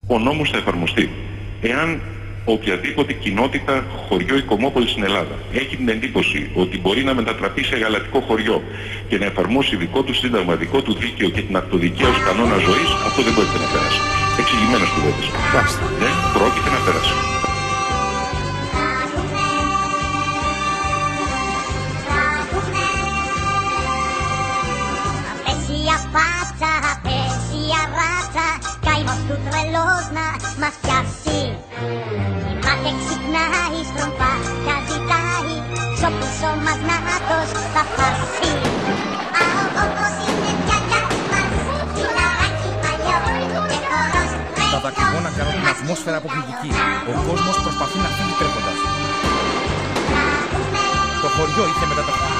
Ο νόμος θα εφαρμοστεί. Εάν οποιαδήποτε κοινότητα, χωριό ή κομμόπολη στην Ελλάδα έχει την εντύπωση ότι μπορεί να μετατραπεί σε γαλατικό χωριό και να εφαρμόσει δικό του σύνταγμα, δικό του δίκαιο και την αυτοδικία ως κανόνα ζωής, αυτό δεν πρόκειται να περάσει. Εξηγημένες κουβέντες. Δεν πρόκειται να περάσει. Του τρελός να μας πιάσει. Κοιμάται, ξυπνάει, στρομπάκια ζητάει, στο πίσω μας νάτος θα φτάσει. Όπως είναι πιαγιά μας, φιλαράκι παλιό και χορός τρελός. Τα δακρυγόνα κάνουν την ατμόσφαιρα αποκριτική. Ο κόσμος προσπαθεί να φύγει τρέχοντας. Το χωριό είχε μετατραπεί.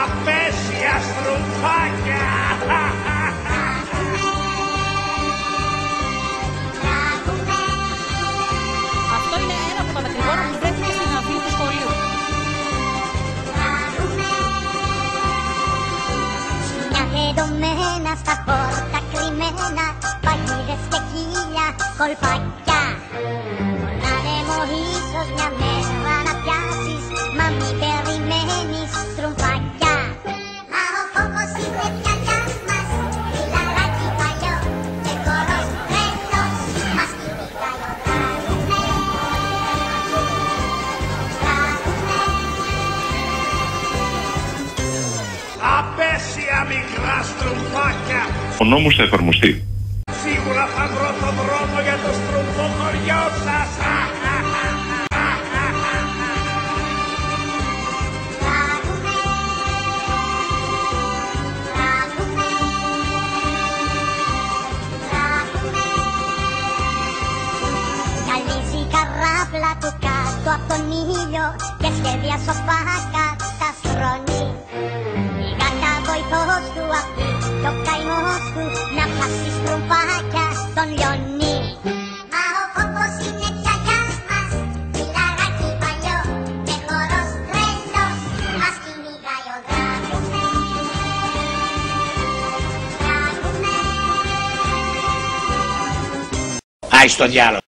Απέσια στρουμφάκια! Αυτό είναι ένα από τα δακρυγόνα που βρέθηκε στην αυλή του σχολείου. Σκοινιά δεδομένα στα πόρτα κρυμμένα, παγίδες και χίλια κολπάκια. Τον άνεμο ίσως μια μέρα να πιάσεις, μα μη περιμένεις στρουμφάκια. Μα ο φόβος είναι πιαγιά μας, φιλαράκι παλιό και χορός τρελός, μας κυνηγάει ο Απέσια μικρά στρουμφάκια! Ο νόμος θα εφαρμοστεί. Σίγουρα θα βρω τον δρόμο για το στρουμφό χωριό σας! Γυαλίζει η καράβλα του κάτω απ' τον ήλιο και σχέδια σοφά καταστρώνει. Η γάτα βοηθός του αυτή κι ο καημός του να πιάσει στρουμφάκια τον λιώνει. Μα ο φόβος είναι πιαγιά μας, φιλαράκι παλιό και χορός τρελός, μας κυνηγάει ο δράκουνε. Άι στο διάλογο.